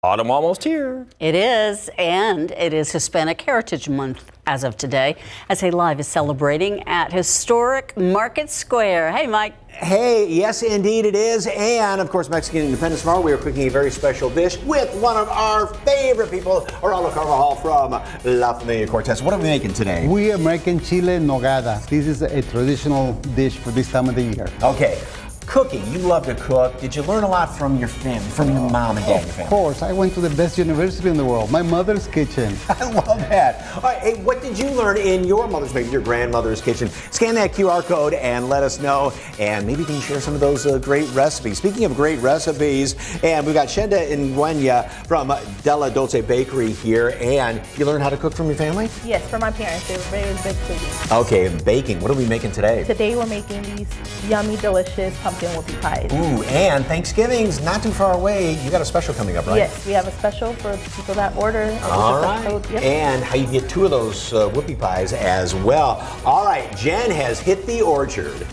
Autumn almost here. It is, and it is Hispanic Heritage Month as of today. SA Live is celebrating at historic Market Square. Hey, Mike. Hey, yes, indeed it is. And, of course, Mexican Independence tomorrow. We are cooking a very special dish with one of our favorite people, Geraldo Carvajal from La Familia Cortez. What are we making today? We are making chile en nogada. This is a traditional dish for this time of the year. Okay. Cooking, you love to cook. Did you learn a lot from your family, from your mom and dad? Of course, I went to the best university in the world, my mother's kitchen. I love that. All right, hey, what did you learn in your mother's, maybe your grandmother's kitchen? Scan that QR code and let us know, and maybe you can share some of those great recipes. Speaking of great recipes, and we've got Shenda Nguyen from Della Dulce Bakery here, and you learned how to cook from your family? Yes, from my parents. They were very big foodies. Okay, baking. What are we making today? Today we're making these yummy, delicious pumpkin whoopie pies. Ooh, and Thanksgiving's not too far away. You got a special coming up, right? Yes, we have a special for people that order. All right. Yep. And how you get 2 of those whoopie pies as well. All right, Jen has hit the orchard.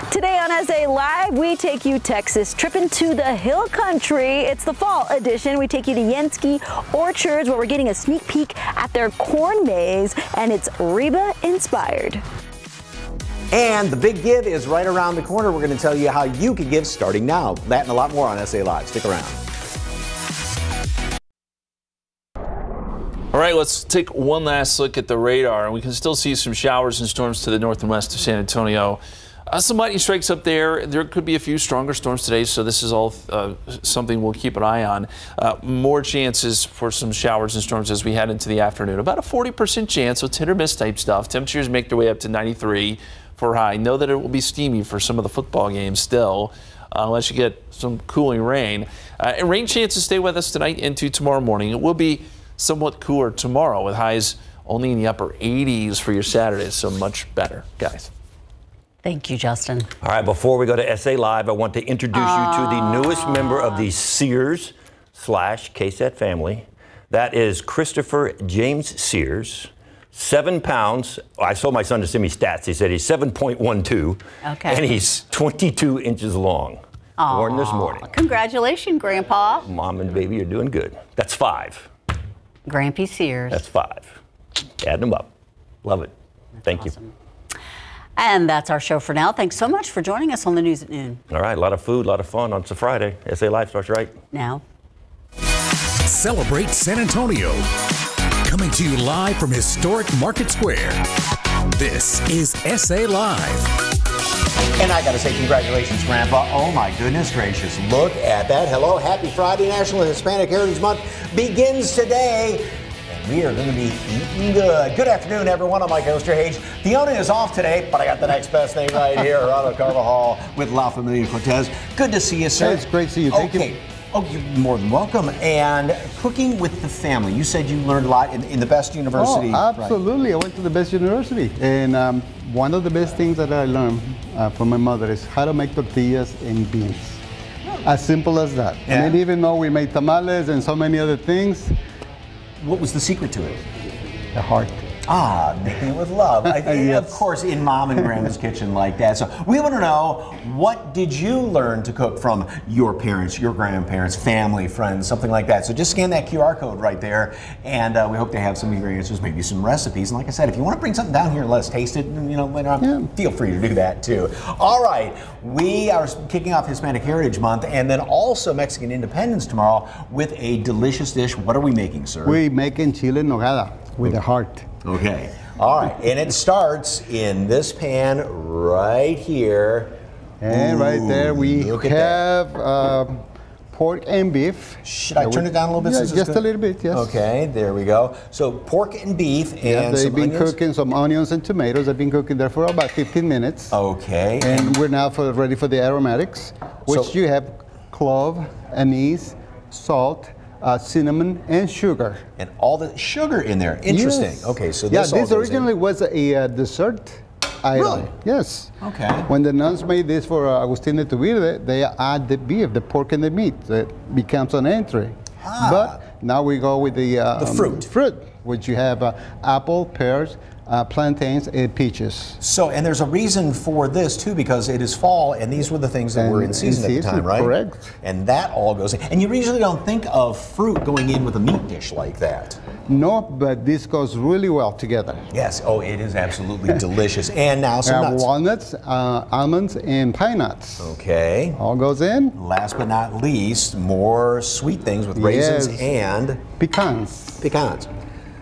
Today on SA Live, we take you Texas tripping to the hill country. It's the fall edition. We take you to Yansky Orchards, where we're getting a sneak peek at their corn maze, and it's Reba inspired. And the big give is right around the corner. We're going to tell you how you can give starting now. That and a lot more on SA Live. Stick around. All right, let's take one last look at the radar, and we can still see some showers and storms to the north and west of San Antonio. Some lightning strikes up there. There could be a few stronger storms today, so this is all something we'll keep an eye on. More chances for some showers and storms as we head into the afternoon. About a 40% chance, so it's hit or miss type stuff. Temperatures make their way up to 93 for high. Know that it will be steamy for some of the football games still, unless you get some cooling rain. And rain chances stay with us tonight into tomorrow morning. It will be somewhat cooler tomorrow with highs only in the upper 80s for your Saturday, so much better, guys. Thank you, Justin. All right, before we go to SA Live, I want to introduce you to the newest member of the Sears/KSAT family. That is Christopher James Sears. 7 pounds. I told my son to send me stats. He said he's 7.12. Okay. And he's 22 inches long. Born this morning. Congratulations, Grandpa. Mom and baby are doing good. That's 5. Grampy Sears. That's 5. Add them up. Love it. Thank you. And that's our show for now. Thanks so much for joining us on the News at Noon. All right, a lot of food, a lot of fun on Friday. SA Live starts right now. Celebrate San Antonio. Coming to you live from historic Market Square. This is SA Live. And I got to say congratulations, Grandpa. Oh, my goodness gracious. Look at that. Hello, happy Friday. National Hispanic Heritage Month begins today. We are going to be eating good. Good afternoon, everyone. I'm Mike Osterhage. Fiona is off today, but I got the next best thing right here. Geraldo Carvajal with La Familia Cortez. Good to see you, sir. Hey, it's great to see you. Thank you. Oh, you're more than welcome. And cooking with the family. You said you learned a lot in the best university. Oh, absolutely. Right? I went to the best university. And one of the best things that I learned from my mother is how to make tortillas and beans. As simple as that. Yeah. And even though we made tamales and so many other things, what was the secret to it? The heart. Ah, making it with love. Yes. Of course, in Mom and Grandma's kitchen like that. So we want to know, what did you learn to cook from your parents, your grandparents, family, friends, something like that? So just scan that QR code right there, and we hope to have some of your answers, maybe some recipes. And like I said, if you want to bring something down here and let us taste it, later on, feel free to do that too. All right, we are kicking off Hispanic Heritage Month, and then also Mexican Independence tomorrow with a delicious dish. What are we making, sir? We're making chile en nogada with the heart. Okay. All right. And it starts in this pan right here. And right there we have pork and beef. Should I turn it down a little bit? Yeah, just a little bit, yes. Okay, there we go. So pork and beef and they've some been onions? cooking some onions and tomatoes. They've been cooking there for about 15 minutes. Okay. And we're now ready for the aromatics, which you have clove, anise, salt, cinnamon, and sugar. And all the sugar in there. Interesting. Yes. Okay, so this this originally was a dessert item. Really? Yes. Okay. When the nuns made this for Agustin de Iturbide, they add the beef, the pork and the meat. That becomes an entree. But Now we go with the fruit. Fruit, which you have apple, pears, plantains, and peaches. So, and there's a reason for this too, because it is fall, and these were the things that were in season at the time, right? Correct. And that all goes in. And you usually don't think of fruit going in with a meat dish like that. No, but this goes really well together. Yes. Oh, it is absolutely delicious. And now some nuts. Walnuts, almonds, and pine nuts. Okay. All goes in. Last but not least, more sweet things with raisins and pecans. Pecans.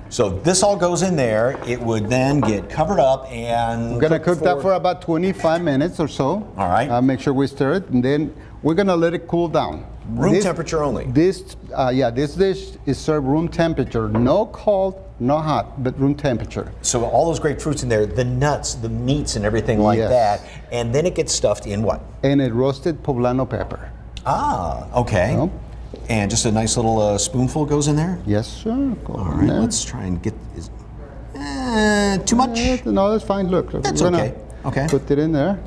So this all goes in there. It would then get covered up and we're gonna cook that for about 25 minutes or so. All right. Make sure we stir it, and then we're gonna let it cool down. Room temperature only. This dish is served room temperature, no cold, no hot, but room temperature. So all those great fruits in there, the nuts, the meats, and everything like that, and then it gets stuffed in what? And a roasted poblano pepper. Ah, okay. Yep. And just a nice little spoonful goes in there? Yes, sir. All right, let's try and get this. Too much? No, that's fine. Look, that's we're okay. Gonna put it in there.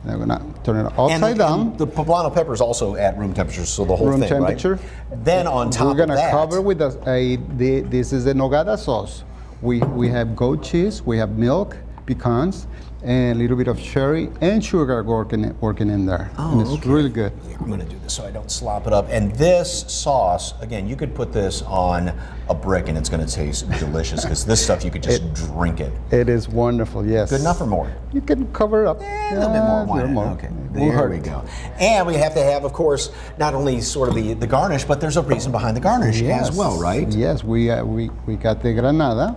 Then we're gonna turn it upside down. And the poblano pepper is also at room temperature, so the whole room thing, temperature. Right? Then on top we're gonna of that, cover with this is the nogada sauce. We have goat cheese, we have milk, pecans, and a little bit of cherry and sugar working in there. Oh, and it's really good. I'm going to do this so I don't slop it up. And this sauce, again, you could put this on a brick and it's going to taste delicious, because this stuff you could just drink it. It is wonderful, yes. Good enough or more? You can cover it up. A little bit more wine. Okay, there we go. And we have to have, of course, not only sort of the garnish, but there's a reason behind the garnish as well, right? Yes, we got the granada,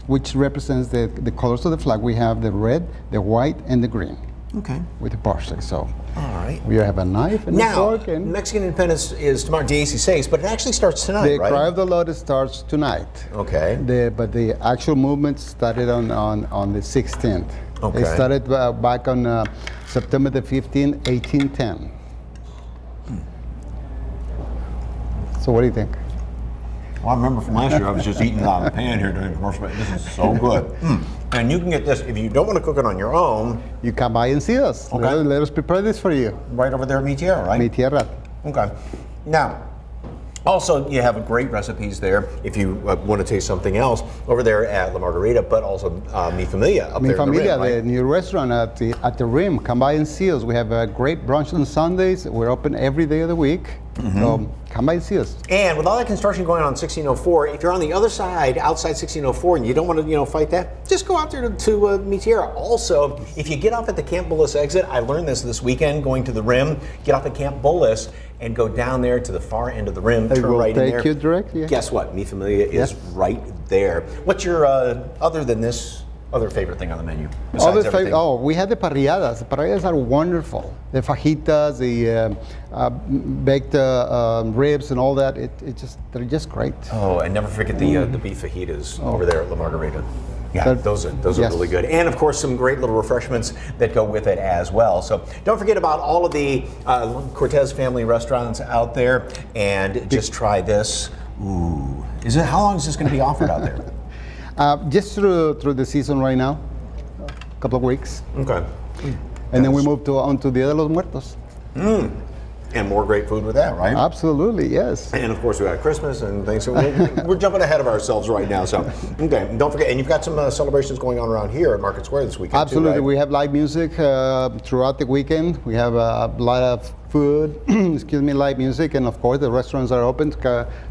which represents the colors of the flag. We have the red, the white, and the green. Okay. With the parsley, so. All right. We have a knife and a fork. And Mexican Independence is tomorrow, Día 16, but it actually starts tonight, right? The Cry of the Lord starts tonight. Okay. But the actual movement started on the 16th. Okay. It started back on September the 15th, 1810. So what do you think? Well, I remember from last year, I was just eating out of the pan here during the commercial break. This is so good. And you can get this, if you don't want to cook it on your own. You come by and see us. Okay. Let us prepare this for you. Right over there at Mi Tierra, right? Mi Tierra. Okay. Now, also, you have great recipes there if you want to taste something else over there at La Margarita, but also Mi Familia up there in the Rim, right? The new restaurant at the Rim. Come by and see us. We have a great brunch on Sundays. We're open every day of the week. So come by and see us. And with all that construction going on 1604, if you're on the other side, outside 1604, and you don't want to, fight that, just go out there to Mi Tierra. Also, if you get off at the Camp Bullis exit, I learned this weekend going to the Rim. Get off at Camp Bullis and go down there to the far end of the Rim. Turn right in there. Take you directly. Guess what? Mi Familia is right there. What's your other than this? Other favorite thing on the menu? We had the parrilladas. The parrilladas are wonderful. The fajitas, the baked ribs, and all that. They're just great. Oh, and never forget the beef fajitas over there at La Margarita. Yeah, those are really good. And of course, some great little refreshments that go with it as well. So don't forget about all of the Cortez family restaurants out there, and just try this. Ooh, how long is this going to be offered out there? Just through the season right now, a couple of weeks. Okay. And then we move on to Dia de los Muertos. And more great food with that, right? Absolutely, yes. And of course we got Christmas and things. So we're jumping ahead of ourselves right now. So, okay, don't forget. And you've got some celebrations going on around here at Market Square this weekend. Absolutely, too, right? We have live music throughout the weekend. We have a lot of food, live music, and of course the restaurants are open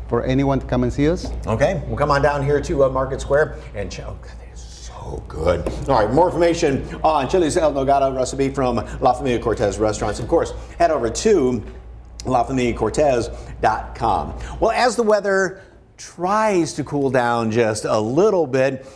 for anyone to come and see us. Okay, well come on down here to Market Square and check. Oh, good. All right, more information on Chili's El Nogada recipe from La Familia Cortez Restaurants. Of course, head over to LaFamiliaCortez.com. Well, as the weather tries to cool down just a little bit,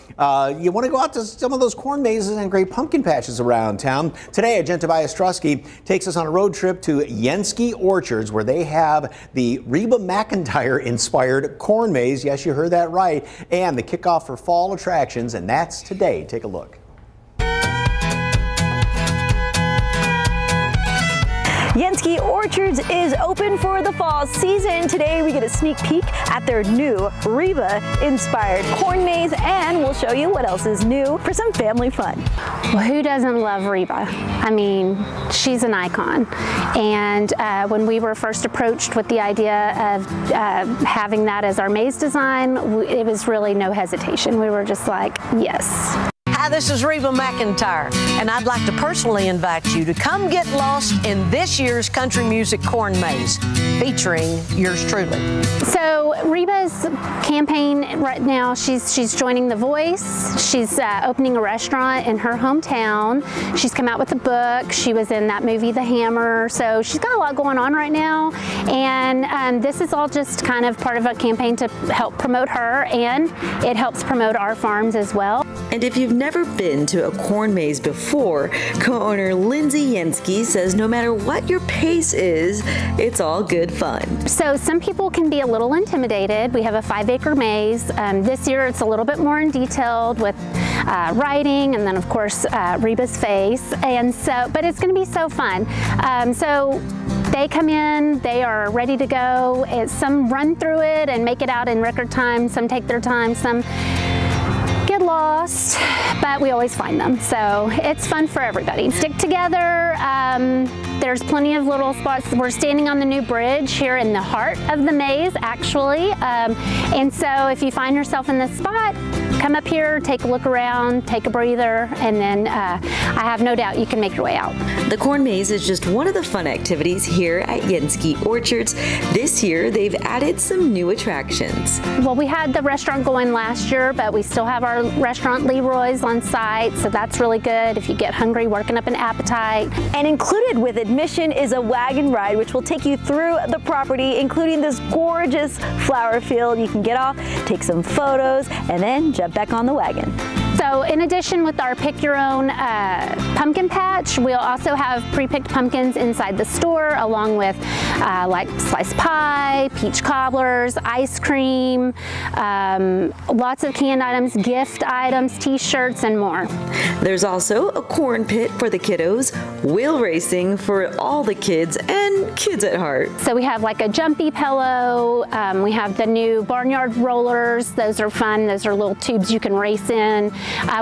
you want to go out to some of those corn mazes and great pumpkin patches around town. Today, Agent Tobias Strusky takes us on a road trip to Yansky Orchards, where they have the Reba McEntire-inspired corn maze. Yes, you heard that right. And the kickoff for fall attractions, and that's today. Take a look. Yansky Orchards is open for the fall season. Today we get a sneak peek at their new Reba-inspired corn maze, and we'll show you what else is new for some family fun. Well, who doesn't love Reba? I mean, she's an icon. And when we were first approached with the idea of having that as our maze design, it was really no hesitation. We were just like, yes. Hi, this is Reba McEntire, and I'd like to personally invite you to come get lost in this year's Country Music Corn Maze, featuring yours truly. So Reba's campaign right now, she's joining The Voice. She's opening a restaurant in her hometown. She's come out with a book. She was in that movie, The Hammer. So she's got a lot going on right now. And this is all just kind of part of a campaign to help promote her, and it helps promote our farms as well. And if you've never been to a corn maze before, co-owner Lindsay Yansky says no matter what your pace is, it's all good fun. So some people can be a little intimidated. We have a 5-acre maze. This year it's a little bit more in detailed with writing, and then of course Reba's face. And so, but it's going to be so fun. So they come in, they are ready to go. Some run through it and make it out in record time. Some take their time. Some get lost, but we always find them. So it's fun for everybody. Stick together. There's plenty of little spots. We're standing on the new bridge here in the heart of the maze, actually. And so if you find yourself in this spot, come up here, take a look around, take a breather, and then I have no doubt you can make your way out. The corn maze is just one of the fun activities here at Yansky Orchards. This year, they've added some new attractions. Well, we had the restaurant going last year, but we still have our restaurant Leroy's on site, so that's really good if you get hungry, working up an appetite. And included with admission is a wagon ride, which will take you through the property, including this gorgeous flower field. You can get off, take some photos, and then jump back on the wagon. So in addition with our pick your own pumpkin patch, we'll also have pre-picked pumpkins inside the store, along with like sliced pie, peach cobblers, ice cream, lots of canned items, gift items, t-shirts, and more. There's also a corn pit for the kiddos, wheel racing for all the kids and kids at heart. So we have like a jumpy pillow, we have the new barnyard rollers. Those are fun. Those are little tubes you can race in.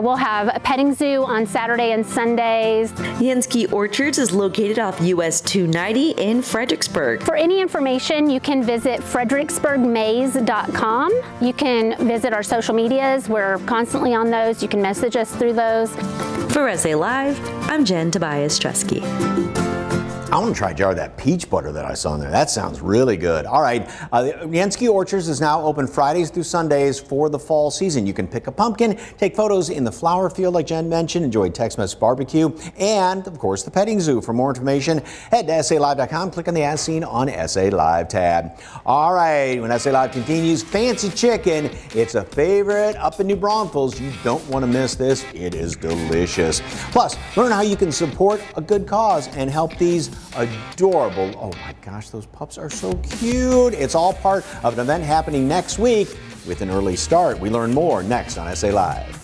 We'll have a petting zoo on Saturday and Sundays. Yansky Orchards is located off US 290 in Fredericksburg. For any information, you can visit fredericksburgmaze.com. You can visit our social medias. We're constantly on those. You can message us through those. For SA Live, I'm Jen Tobias Tresky. I want to try a jar of that peach butter that I saw in there. That sounds really good. All right, Yansky Orchards is now open Fridays through Sundays for the fall season. You can pick a pumpkin, take photos in the flower field like Jen mentioned, enjoy Tex-Mex barbecue, and of course the petting zoo. For more information, head to SALive.com, click on the As Seen on SA Live tab. All right, when SA Live continues, fancy chicken. It's a favorite up in New Braunfels. You don't want to miss this. It is delicious. Plus, learn how you can support a good cause and help these adorable, oh my gosh, those pups are so cute. It's all part of an event happening next week with an early start. We learn more next on SA Live.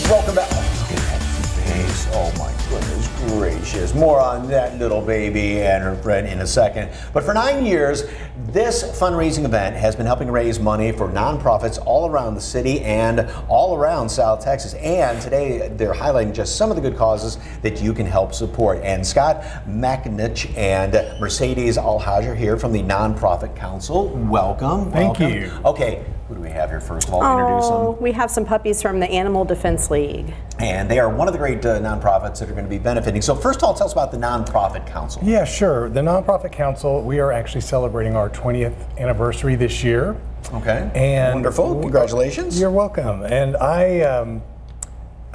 Welcome back. Look at that face. Oh my goodness gracious. More on that little baby and her friend in a second. But for 9 years, this fundraising event has been helping raise money for nonprofits all around the city and all around South Texas. And today they're highlighting just some of the good causes that you can help support. And Scott McNich and Mercedes Alhaj are here from the Nonprofit Council. Welcome. Thank you. Okay. Who do we have here first of all? Introduce them. We have some puppies from the Animal Defense League. And they are one of the great nonprofits that are going to be benefiting. So first of all, tell us about the Nonprofit Council. Yeah, sure. The Nonprofit Council, we are actually celebrating our 20th anniversary this year. Okay. And wonderful. Congratulations. You're welcome. And I've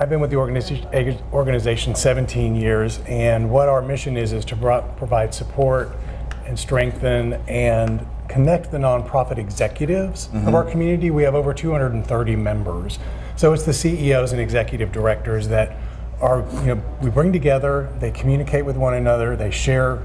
been with the organization 17 years, and what our mission is to provide support and strengthen and connect the nonprofit executives of our community. We have over 230 members. So it's the CEOs and executive directors that are, we bring together, they communicate with one another, they share,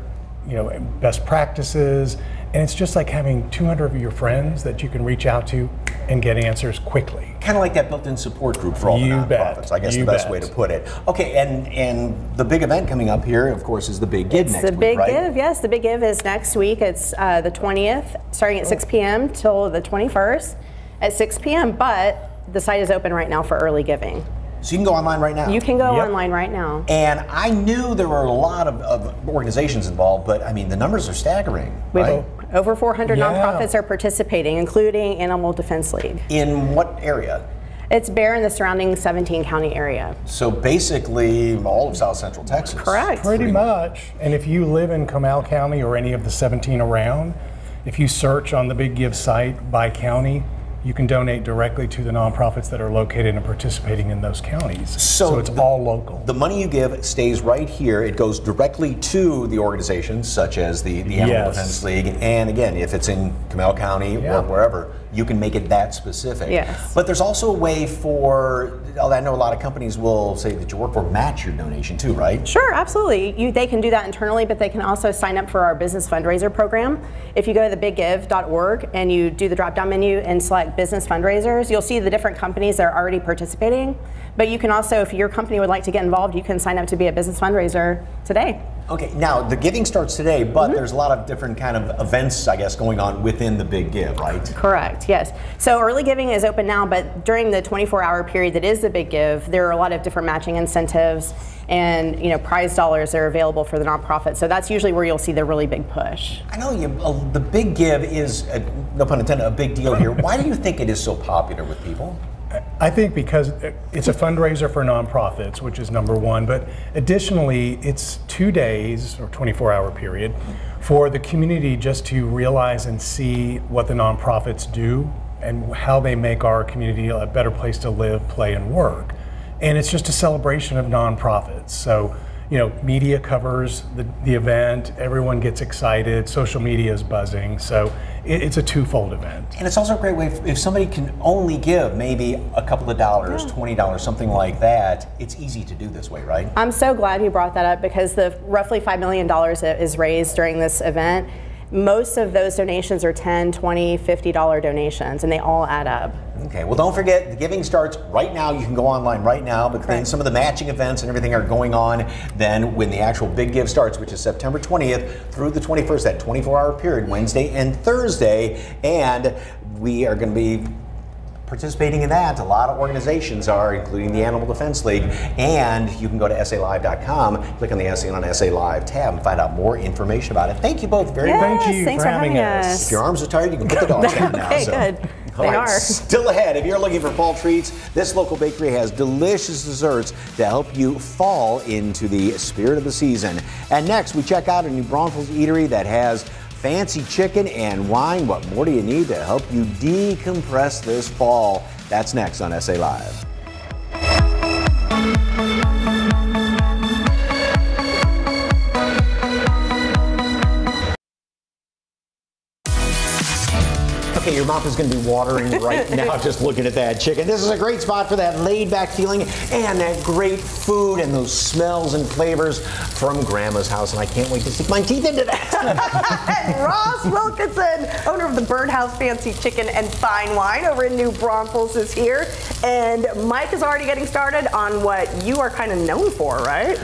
best practices, and it's just like having 200 of your friends that you can reach out to and get answers quickly. kind of like that built-in support group for all the nonprofits. I guess the best way to put it. Okay, and the big event coming up here, of course, is the Big Give next week, right? The Big Give, yes. The Big Give is next week. It's the 20th, starting at 6 p.m. till the 21st at 6 p.m. But the site is open right now for early giving. So you can go online right now? You can go online right now. And I knew there were a lot of organizations involved, but I mean, the numbers are staggering, right? Over 400 nonprofits are participating, including Animal Defense League. In what area? It's Bear in the surrounding 17-county area. So basically all of South Central Texas. Correct. Pretty much. And if you live in Comal County or any of the 17 around, if you search on the Big Give site by county, you can donate directly to the nonprofits that are located and participating in those counties. So it's all local. The money you give stays right here. It goes directly to the organizations such as the Animal Defense League. And again, if it's in Comal County or wherever, you can make it that specific. Yes. But there's also a way for, I know a lot of companies will say that you work for match your donation too, right? Sure, absolutely. They can do that internally, but they can also sign up for our business fundraiser program. If you go to thebiggive.org and you do the drop-down menu and select business fundraisers, you'll see the different companies that are already participating. But you can also, if your company would like to get involved, you can sign up to be a business fundraiser today. Okay, now the giving starts today, but there's a lot of different kind of events, I guess, going on within the Big Give, right? Correct, yes. So early giving is open now, but during the 24-hour period that is the Big Give, there are a lot of different matching incentives and prize dollars that are available for the nonprofit. So that's usually where you'll see the really big push. I know the Big Give is, no pun intended, a big deal here. Why do you think it is so popular with people? I think because it's a fundraiser for nonprofits, which is number one, but additionally, it's 2 days or 24-hour period for the community just to realize and see what the nonprofits do and how they make our community a better place to live, play, and work. And it's just a celebration of nonprofits. So, media covers the event, everyone gets excited, social media is buzzing, so it's a twofold event. And it's also a great way, if somebody can only give maybe a couple of dollars, $20, something like that, it's easy to do this way, right? I'm so glad you brought that up because the roughly $5 million that is raised during this event, most of those donations are $10, $20, $50 donations, and they all add up. Okay, well, don't forget, the giving starts right now. You can go online right now, but then some of the matching events and everything are going on then when the actual Big Give starts, which is September 20th through the 21st, that 24-hour period, Wednesday and Thursday, and we are going to be participating in that. A lot of organizations are, including the Animal Defense League, and you can go to SALive.com, click on the SA on SA Live tab and find out more information about it. Thank you both very much. Thank you for having us. If your arms are tired, you can put the dogs down now. Okay, good. They are. Still ahead, if you're looking for fall treats, this local bakery has delicious desserts to help you fall into the spirit of the season. And next, we check out a New Braunfels eatery that has fancy chicken and wine. What more do you need to help you decompress this fall? That's next on SA Live. Okay, your mouth is going to be watering right now just looking at that chicken. This is a great spot for that laid-back feeling and that great food and those smells and flavors from Grandma's house, and I can't wait to stick my teeth into that. And Ross Wilkinson, owner of the Birdhouse Fancy Chicken and Fine Wine over in New Braunfels, is here, and Mike is already getting started on what you are kind of known for, right?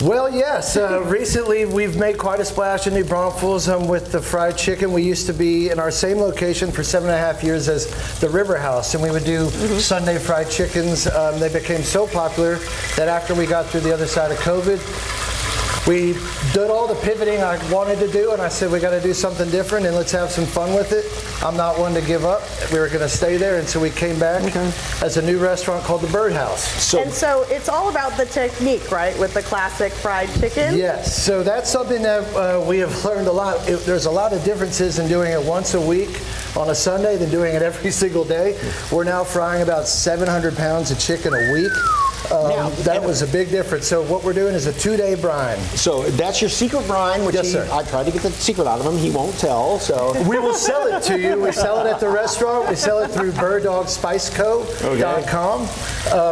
Well, yes. Recently, we've made quite a splash in New Braunfels with the fried chicken. We used to be in our same location for 7.5 years as the River House, and we would do Sunday fried chickens. They became so popular that after we got through the other side of COVID, we did all the pivoting I wanted to do, and I said we got to do something different and let's have some fun with it. I'm not one to give up. We were going to stay there, and so we came back as a new restaurant called the Birdhouse. And so it's all about the technique, right, with the classic fried chicken? Yes, so that's something that we have learned a lot. There's a lot of differences in doing it once a week on a Sunday than doing it every single day. We're now frying about 700 pounds of chicken a week. That was a big difference. So what we're doing is a 2-day brine. So that's your secret brine, which I tried to get the secret out of him. He won't tell. So we will sell it to you. We sell it at the restaurant. We sell it through birddogspiceco.com.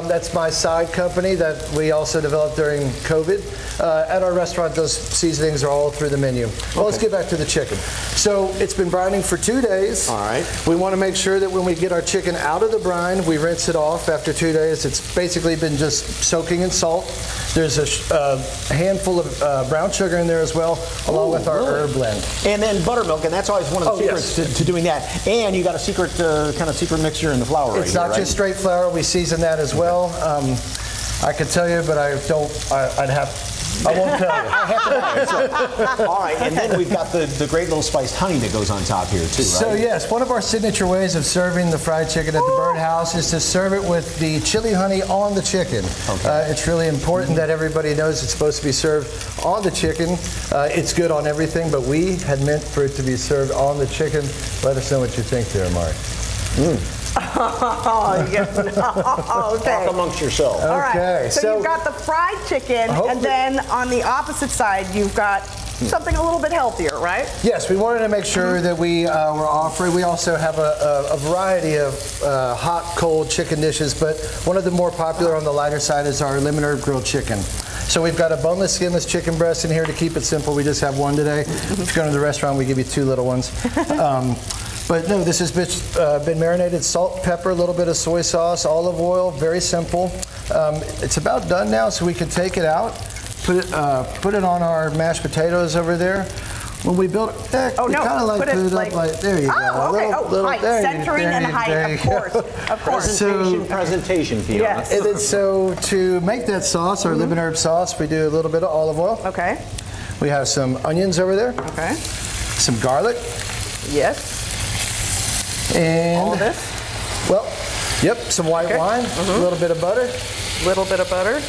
That's my side company that we also developed during COVID. At our restaurant, those seasonings are all through the menu. Well, let's get back to the chicken. So it's been brining for 2 days. All right. We want to make sure that when we get our chicken out of the brine, we rinse it off after 2 days. It's basically been just soaking in salt. There's a handful of brown sugar in there as well, along with our herb blend. And then buttermilk, and that's always one of the secrets to doing that. And you got a secret kind of secret mixture in the flour. It's not just straight flour. We season that as well. I could tell you, but I don't. I won't tell you. I have to know. All right, and then we've got the great little spiced honey that goes on top here too, right? So yes, one of our signature ways of serving the fried chicken at the Birdhouse is to serve it with the chili honey on the chicken. Okay. It's really important that everybody knows it's supposed to be served on the chicken. It's good on everything, but we had meant for it to be served on the chicken. Let us know what you think there, Mark. Oh, yes. Okay. Talk amongst yourselves. All right. Okay. So you've got the fried chicken, and then on the opposite side, you've got something a little bit healthier, right? Yes, we wanted to make sure that we were offering. We also have a variety of hot, cold chicken dishes, but one of the more popular on the lighter side is our lemon herb grilled chicken. So we've got a boneless, skinless chicken breast in here to keep it simple. We just have one today. If you go to the restaurant, we give you 2 little ones. But no, this has been marinated, salt, pepper, a little bit of soy sauce, olive oil, very simple. It's about done now, so we can take it out, put it on our mashed potatoes over there. When we build it, we kind of like put it up like, there you go. Okay. Height, centering and height, of course. Of course. Presentation, Fiona. Yes. And then so to make that sauce, our lemon herb sauce, we do a little bit of olive oil. Okay. We have some onions over there. Okay. Some garlic. Yes. And all this? Well, yep, some white wine, a little bit of butter. Little bit of butter.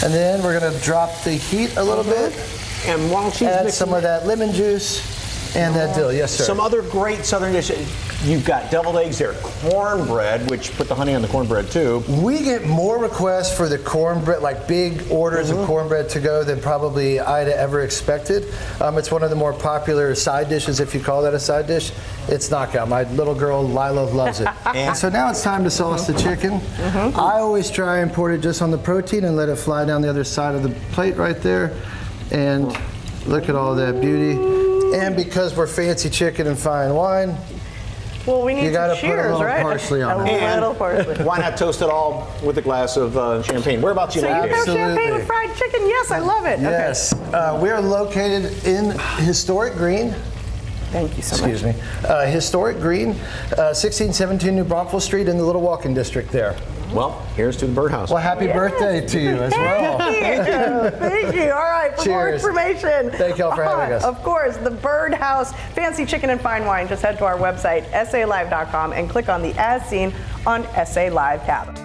And then we're going to drop the heat a little bit. And while she's add some of that lemon juice and that dill. Yes, sir. Some other great southern dishes. You've got deviled eggs there, cornbread, which put the honey on the cornbread too. We get more requests for the cornbread, like big orders of cornbread to go than probably Ida ever expected. It's one of the more popular side dishes, if you call that a side dish. It's knockout. My little girl Lila loves it. And so now it's time to sauce the chicken. I always try and pour it just on the protein and let it fly down the other side of the plate right there. And look at all that beauty. And because we're fancy chicken and fine wine, well, we need you gotta some cheers, put a little right? parsley on it. A little parsley. Why not toast it all with a glass of champagne? Where about you? So you have champagne and fried chicken? Yes, I love it. Yes. Okay. We are located in Historic Green. Thank you so much. Excuse me. Historic Green, 1617 New Braunfels Street in the Little Walking District there. Well, here's to the Birdhouse. Well, happy birthday to you as well. Thank you. All right, for more information. Thank y'all for having us. Of course, the Birdhouse, fancy chicken and fine wine. Just head to our website, salive.com, and click on the As Seen on SA Live tab.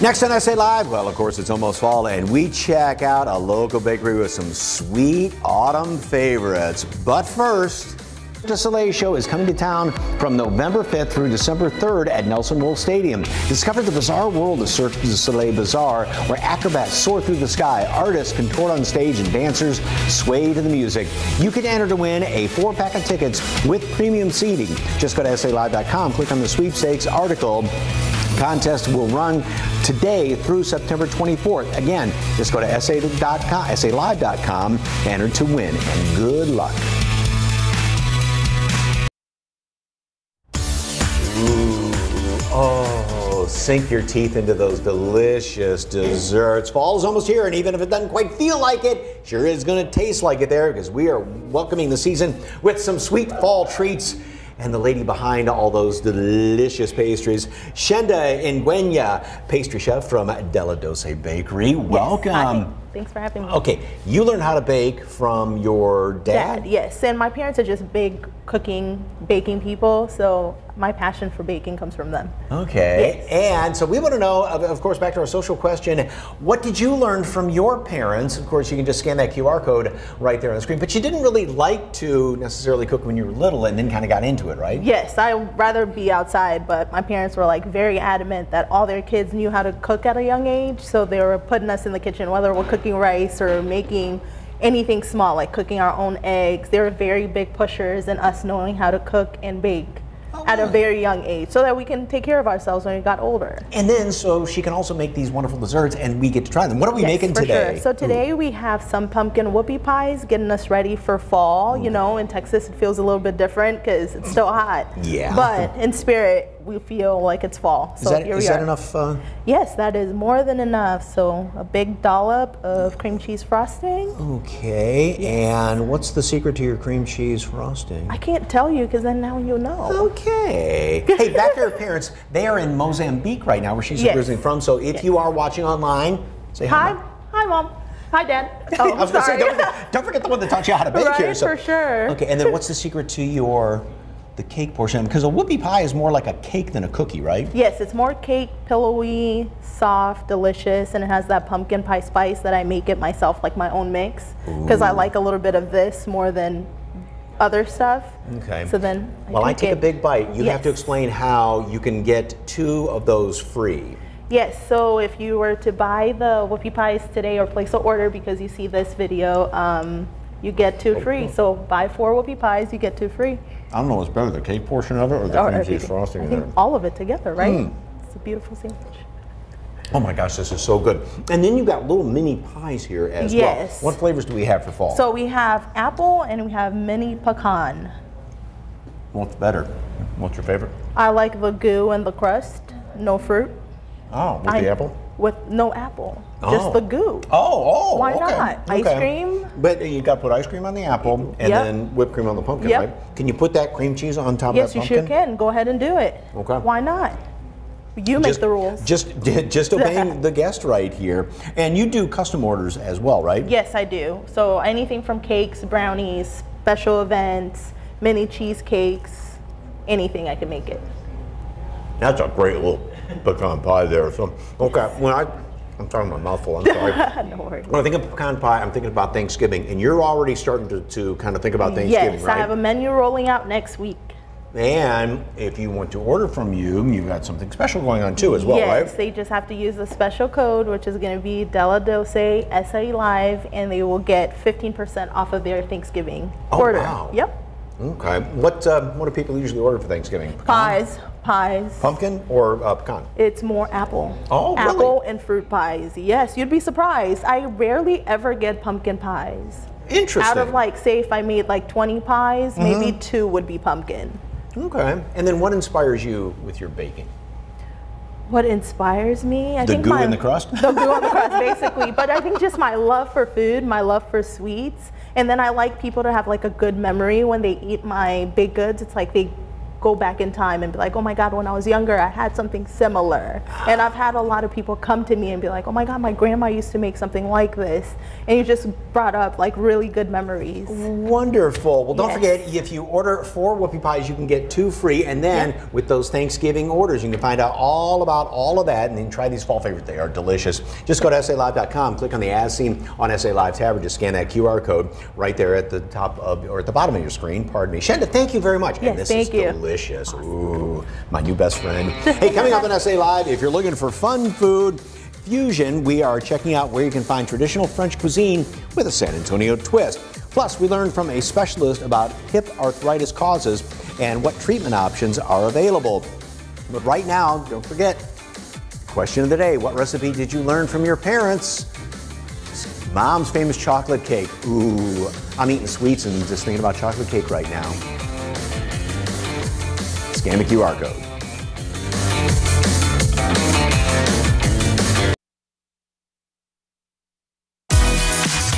Next on SA Live, well, of course, it's almost fall, and we check out a local bakery with some sweet autumn favorites. But first, the Soleil Show is coming to town from November 5th through December 3rd at Nelson Wolff Stadium. Discover the bizarre world of Cirque du Soleil Bizarre, where acrobats soar through the sky, artists contort on stage, and dancers sway to the music. You can enter to win a 4-pack of tickets with premium seating. Just go to SALive.com, click on the sweepstakes article. Contest will run today through September 24th. Again, just go to SALive.com, enter to win, and good luck. Oh, sink your teeth into those delicious desserts. Fall is almost here, and even if it doesn't quite feel like it, sure is going to taste like it there, because we are welcoming the season with some sweet fall treats. And the lady behind all those delicious pastries, Shenda Nguenya, pastry chef from Della Doce Bakery. Welcome. Hi. Thanks for having me. Okay, you learned how to bake from your dad? Yes, and my parents are just big baking people, so my passion for baking comes from them. Okay. Yes. And so we want to know, of course, back to our social question, what did you learn from your parents? Of course, you can just scan that QR code right there on the screen, but you didn't really like to necessarily cook when you were little and then kind of got into it, right? Yes, I'd rather be outside, but my parents were like very adamant that all their kids knew how to cook at a young age, so they were putting us in the kitchen, whether we're cooking rice or making anything small, like cooking our own eggs. They were very big pushers in us knowing how to cook and bake at a very young age so that we can take care of ourselves when we got older. And then so she can also make these wonderful desserts and we get to try them. What are we making today? Sure. So today we have some pumpkin whoopie pies getting us ready for fall. You know, in Texas it feels a little bit different because it's still hot. Yeah. But in spirit, we feel like it's fall. So is that enough? Yes, that is more than enough. So a big dollop of cream cheese frosting. Okay, and what's the secret to your cream cheese frosting? I can't tell you because then now you'll know. Okay. Hey, back to her parents. They are in Mozambique right now, where she's originally from. So if you are watching online, say hi. Hi, Mom. Hi, Dad. Oh, I was going to say, don't forget the one that taught you how to bake here. So. For sure. Okay, and then what's the secret to the cake portion? Because a whoopie pie is more like a cake than a cookie, right? Yes, it's more cake, pillowy, soft, delicious, and it has that pumpkin pie spice that I make it myself, like my own mix. Because I like a little bit of this more than other stuff. Okay. So then I take a big bite. You have to explain how you can get 2 of those free. Yes, so if you were to buy the whoopie pies today or place an order because you see this video, you get 2 free. So buy 4 whoopie pies, you get 2 free. I don't know what's better, the cake portion of it or the cream cheese frosting? I think all of it together, right? It's a beautiful sandwich. Oh my gosh, this is so good. And then you've got little mini pies here as well. What flavors do we have for fall? So we have apple and we have mini pecan. What's better? What's your favorite? I like the goo and the crust, no fruit. Oh, with the apple? With no apple, just the goo. Why not? Ice cream. But you got to put ice cream on the apple and then whipped cream on the pumpkin, right? Can you put that cream cheese on top of that pumpkin? Yes, you sure can. Go ahead and do it. Okay. Why not? You make the rules. Just obeying the guest right here. And you do custom orders as well, right? Yes, I do. So anything from cakes, brownies, special events, mini cheesecakes, anything I can make it. That's a great little pecan pie there. So, okay, I'm talking my mouthful, I'm sorry. No worries. When I think of pecan pie, I'm thinking about Thanksgiving, and you're already starting to kind of think about Thanksgiving, yes, right? I have a menu rolling out next week. And if you want to order from you, you've got something special going on too as well, right? Yes, they just have to use the special code, which is going to be Della Dose SA Live, and they will get 15% off of their Thanksgiving order. Wow. Yep. Okay. What do people usually order for Thanksgiving? Pecan? Pies. Pumpkin or pecan? It's more apple. Oh, really? Apple and fruit pies. Yes, you'd be surprised. I rarely ever get pumpkin pies. Interesting. Out of say if I made 20 pies, maybe 2 would be pumpkin. Okay. And then what inspires you with your baking? What inspires me? The goo in the crust? The goo in the crust, basically. But I think just my love for food, my love for sweets. And then I like people to have a good memory when they eat my baked goods. It's like they go back in time and be like, oh my God, when I was younger, I had something similar. And I've had a lot of people come to me and be like, oh my God, my grandma used to make something like this. And you just brought up really good memories. Wonderful. Well, don't forget, if you order 4 whoopie pies, you can get 2 free. And then with those Thanksgiving orders, you can find out all about all of that and then try these fall favorites. They are delicious. Just go to SALive.com, click on the As Seen on SA Live tab, or just scan that QR code right there at the top of, or at the bottom of your screen. Pardon me. Shenda, thank you very much. Yes, and this thank is you. Delicious. Ooh, my new best friend. Hey, coming up on SA Live, if you're looking for fun food fusion, we are checking out where you can find traditional French cuisine with a San Antonio twist. Plus, we learned from a specialist about hip arthritis causes and what treatment options are available. But right now, don't forget, question of the day, what recipe did you learn from your parents? Mom's famous chocolate cake. Ooh, I'm eating sweets and just thinking about chocolate cake right now. Scan the QR code.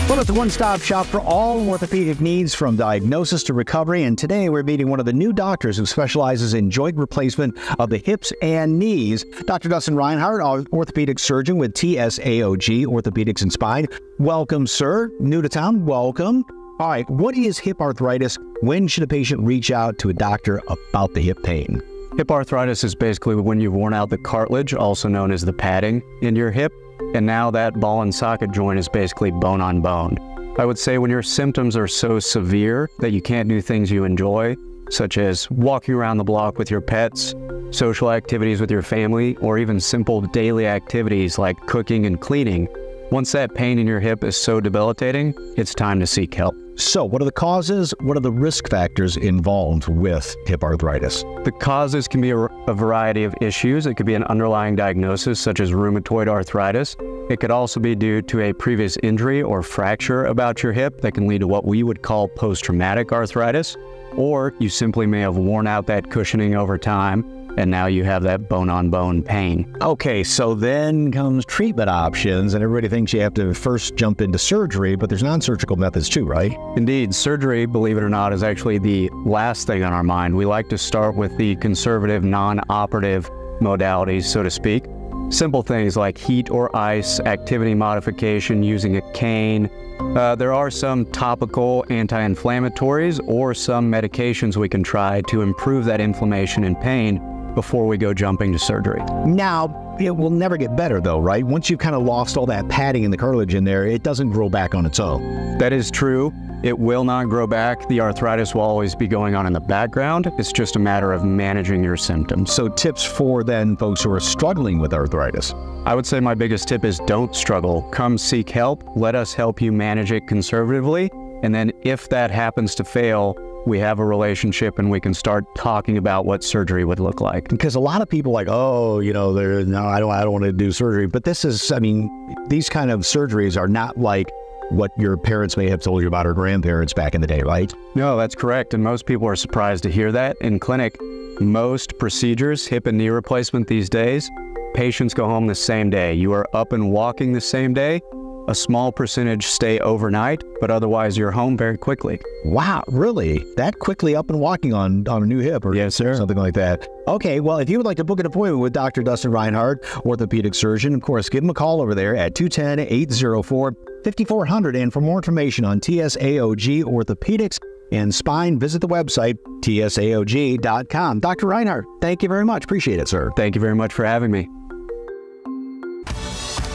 Well, it's a one-stop shop for all orthopedic needs from diagnosis to recovery. And today we're meeting one of the new doctors who specializes in joint replacement of the hips and knees. Dr. Dustin Reinhardt, orthopedic surgeon with TSAOG Orthopedics and Spine. Welcome, sir. New to town. Welcome. All right, what is hip arthritis? When should a patient reach out to a doctor about the hip pain? Hip arthritis is basically when you've worn out the cartilage, also known as the padding, in your hip, and now that ball and socket joint is basically bone on bone. I would say when your symptoms are so severe that you can't do things you enjoy, such as walking around the block with your pets, social activities with your family, or even simple daily activities like cooking and cleaning, once that pain in your hip is so debilitating, it's time to seek help. So what are the causes? What are the risk factors involved with hip arthritis? The causes can be a variety of issues. It could be an underlying diagnosis such as rheumatoid arthritis. It could also be due to a previous injury or fracture about your hip that can lead to what we would call post-traumatic arthritis. Or you simply may have worn out that cushioning over time, and now you have that bone-on-bone pain. Okay, so then comes treatment options, and everybody thinks you have to first jump into surgery, but there's non-surgical methods too, right? Indeed, surgery, believe it or not, is actually the last thing on our mind. We like to start with the conservative, non-operative modalities, so to speak. Simple things like heat or ice, activity modification using a cane. There are some topical anti-inflammatories or some medications we can try to improve that inflammation and pain before we go jumping to surgery. Now, it will never get better though, right? Once you've kind of lost all that padding and the cartilage in there, it doesn't grow back on its own. That is true. It will not grow back. The arthritis will always be going on in the background. It's just a matter of managing your symptoms. So tips for then folks who are struggling with arthritis? I would say my biggest tip is don't struggle. Come seek help. Let us help you manage it conservatively. And then if that happens to fail, we have a relationship and we can start talking about what surgery would look like. Because a lot of people are like, oh, you know, no, I don't want to do surgery. But this is, I mean, these kind of surgeries are not like what your parents may have told you about or grandparents back in the day, right? No, that's correct. And most people are surprised to hear that. In clinic, most procedures, hip and knee replacement these days, patients go home the same day. You are up and walking the same day. A small percentage stay overnight, but otherwise you're home very quickly. Wow, really? That quickly up and walking on a new hip or yes, sir. Something like that. Okay, well, if you would like to book an appointment with Dr. Dustin Reinhardt, orthopedic surgeon, of course, give him a call over there at 210-804-5400. And for more information on TSAOG Orthopedics and Spine, visit the website, tsaog.com. Dr. Reinhardt, thank you very much. Appreciate it, sir. Thank you very much for having me.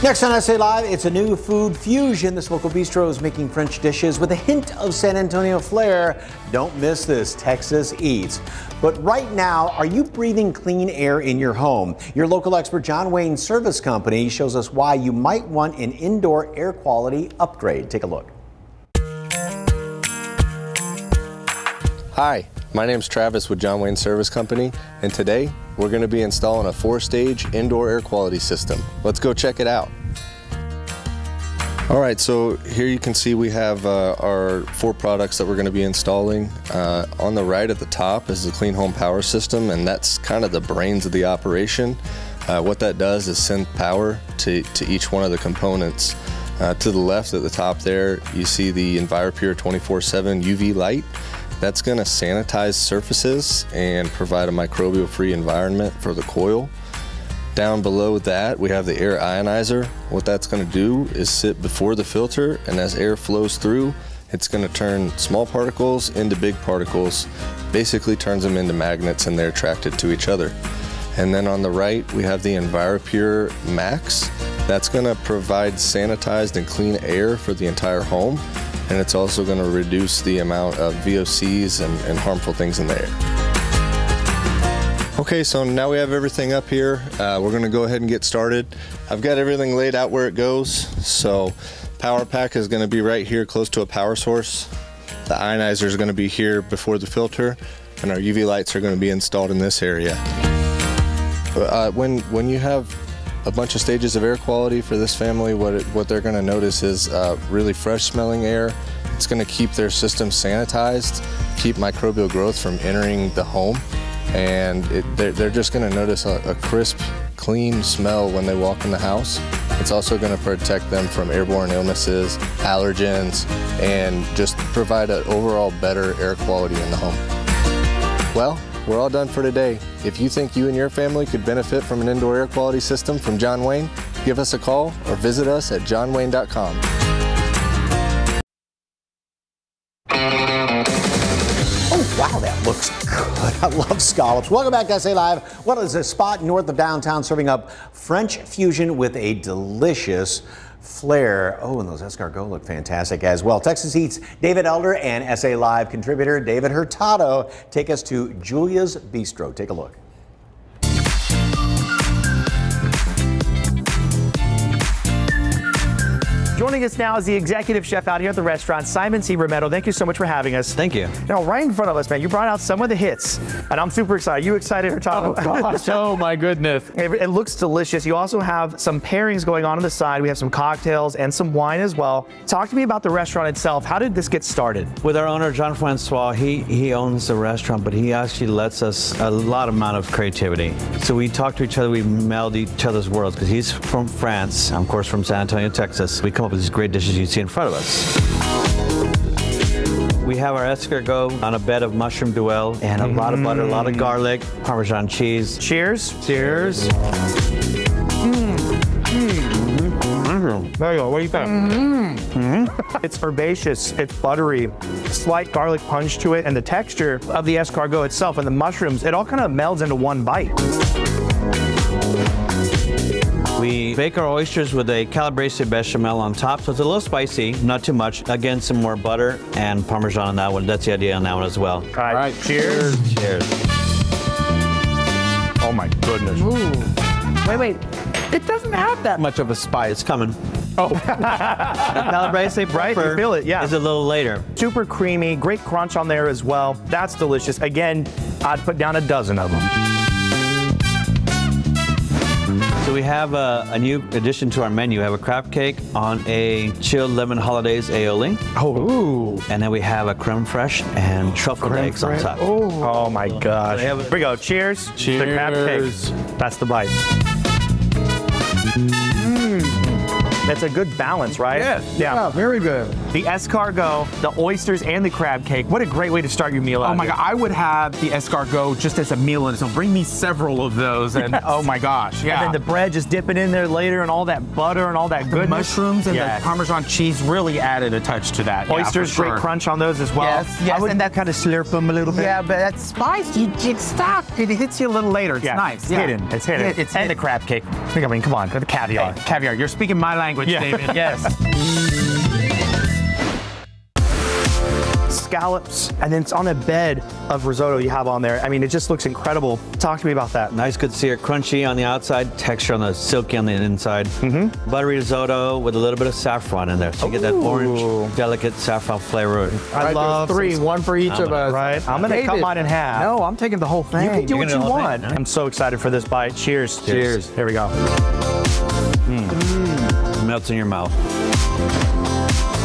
Next on SA Live, it's a new food fusion. This local bistro is making French dishes with a hint of San Antonio flair. Don't miss this, Texas Eats. But right now, are you breathing clean air in your home? Your local expert, John Wayne Service Company, shows us why you might want an indoor air quality upgrade. Take a look. Hi, my name's Travis with John Wayne Service Company, and today we're going to be installing a 4-stage indoor air quality system. Let's go check it out. Alright, so here you can see we have our 4 products that we're going to be installing. On the right at the top is the Clean Home Power System, and that's kind of the brains of the operation. What that does is send power to each one of the components. To the left at the top there, you see the EnviroPure 24/7 UV light. That's going to sanitize surfaces and provide a microbial-free environment for the coil. Down below that, we have the air ionizer. What that's going to do is sit before the filter, and as air flows through, it's going to turn small particles into big particles, basically turns them into magnets, and they're attracted to each other. And then on the right, we have the EnviroPure Max. That's going to provide sanitized and clean air for the entire home. And it's also going to reduce the amount of VOCs and harmful things in the air. Okay, so now we have everything up here. We're going to go ahead and get started. I've got everything laid out where it goes. So power pack is going to be right here close to a power source. The ionizer is going to be here before the filter, and our UV lights are going to be installed in this area. When you have a bunch of stages of air quality for this family, what they're going to notice is really fresh smelling air. It's going to keep their system sanitized, keep microbial growth from entering the home, and they're just going to notice a crisp, clean smell when they walk in the house. It's also going to protect them from airborne illnesses, allergens, and just provide an overall better air quality in the home. Well, we're all done for today. If you think you and your family could benefit from an indoor air quality system from John Wayne, give us a call or visit us at johnwayne.com. Oh, wow, that Looks good. I love scallops. Welcome back to SA Live. Well, it's a spot north of downtown serving up French fusion with a delicious flair. Oh, and those escargot look fantastic as well. Texas Eats David Elder and SA Live contributor David Hurtado take us to Julia's Bistro. Take a look. Joining us now is the executive chef out here at the restaurant, Simon C. Rometto. Thank you so much for having us. Thank you. Now, right in front of us, man, you brought out some of the hits, and I'm super excited. You excited, Hurtado? Oh, gosh. Oh, my goodness. It looks delicious. You also have some pairings going on the side. We have some cocktails and some wine as well. Talk to me about the restaurant itself. How did this get started? With our owner, John Francois, he owns the restaurant, but he actually lets us a lot amount of creativity. So we talk to each other, we meld each other's worlds, because he's from France, I'm, of course, from San Antonio, Texas. We come up with these great dishes you see in front of us. We have our escargot on a bed of mushroom duel and a lot of butter, a lot of garlic, Parmesan cheese. Cheers. Cheers. There you go. What do you think? It's herbaceous, it's buttery, slight garlic punch to it, and the texture of the escargot itself and the mushrooms, it all kind of melds into one bite. We bake our oysters with a calabrese bechamel on top, so it's a little spicy, not too much. Again, some more butter and Parmesan on that one. That's the idea on that one as well. All right. Cheers. Cheers. Oh my goodness. Ooh. Wait. It doesn't have that much of a spice. It's coming. Oh. The calabrese right? You feel it, yeah. Is a little later. Super creamy, great crunch on there as well. That's delicious. Again, I'd put down a dozen of them. So we have a new addition to our menu. We have a crab cake on a chilled lemon hollandaise aioli. Oh, and then we have a creme fraiche and truffle eggs on top. Oh my gosh. Here we go. Cheers. Cheers. The crab cake. That's the bite. That's a good balance, right? Yes. Yeah. Very good. The escargot, the oysters, and the crab cake. What a great way to start your meal out. Oh my God, I would have the escargot just as a meal, and so bring me several of those. And oh my gosh, yeah. And then the bread just dipping in there later, and all that butter and all that goodness. The mushrooms and the Parmesan cheese really added a touch to that. Oysters, yeah, great crunch on those as well. Yes, and that kind of slurp them a little bit. Yeah, but that spice, you stop. It hits you a little later. It's nice. It's hidden. It's hidden. It's and hidden. the crab cake. I mean, come on, the caviar. Hey, caviar. You're speaking my language, David. Yes. Scallops, and then it's on a bed of risotto you have on there. I mean, it just looks incredible. Talk to me about that. Nice, good sear, crunchy on the outside, texture on the silky on the inside. Buttery risotto with a little bit of saffron in there, so you get that orange, delicate saffron flavor. I love three, one for each of us. Right? I'm gonna cut mine in half. No, I'm taking the whole thing. You can do what you want. Right? I'm so excited for this bite. Cheers. Cheers. Here we go. Melts in your mouth.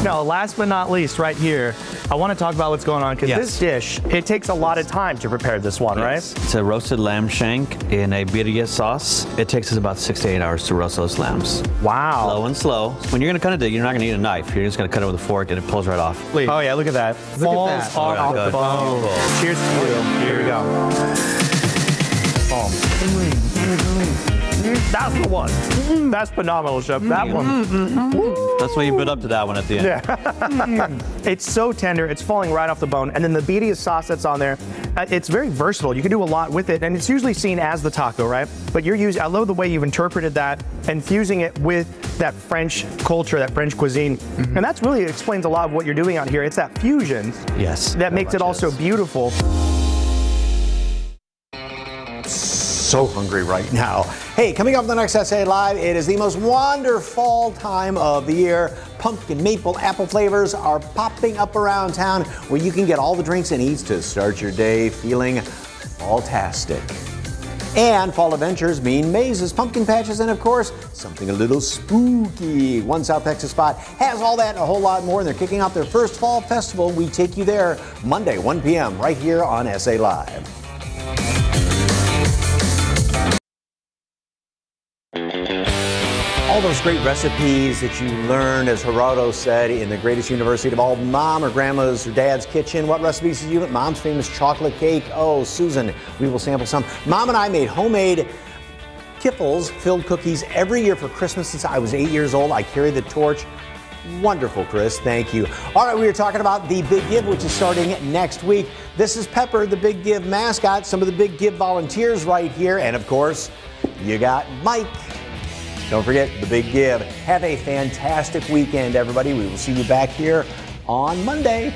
Now, last but not least, right here, I want to talk about what's going on, because this dish, it takes a lot of time to prepare this one, right? It's a roasted lamb shank in a birria sauce. It takes us about 6 to 8 hours to roast those lambs. Wow. Slow and slow. When you're going to cut it, you're not going to need a knife. You're just going to cut it with a fork, and it pulls right off. Oh, yeah, look at that. Falls off the bone. Cheers to you. Here we go. That's the one. That's phenomenal, Chef. That one. That's why you build up to that one at the end. Yeah. It's so tender. It's falling right off the bone. And then the birria sauce that's on there, it's very versatile. You can do a lot with it. And it's usually seen as the taco, right? But you're using, I love the way you've interpreted that and fusing it with that French culture, that French cuisine. And that's really explains a lot of what you're doing out here. It's that fusion. Yes. That makes it also beautiful. So hungry right now. Hey, coming up on the next SA Live, it is the most wonderful time of the year. Pumpkin, maple, apple flavors are popping up around town, where you can get all the drinks and eats to start your day feeling fall-tastic. And fall adventures mean mazes, pumpkin patches, and of course, something a little spooky. One South Texas spot has all that and a whole lot more, and they're kicking off their first fall festival. We take you there Monday, 1 p.m. right here on SA Live. All those great recipes that you learned, as Gerardo said, in the greatest university of all, mom or grandma's or dad's kitchen. What recipes did you get? Mom's famous chocolate cake. Oh, Susan, we will sample some. Mom and I made homemade Kiffles filled cookies every year for Christmas since I was 8 years old. I carry the torch. Wonderful, Chris. Thank you. All right, we were talking about the Big Give, which is starting next week. This is Pepper, the Big Give mascot, some of the Big Give volunteers right here. And of course, you got Mike. Don't forget the Big Give. Have a fantastic weekend, everybody. We will see you back here on Monday.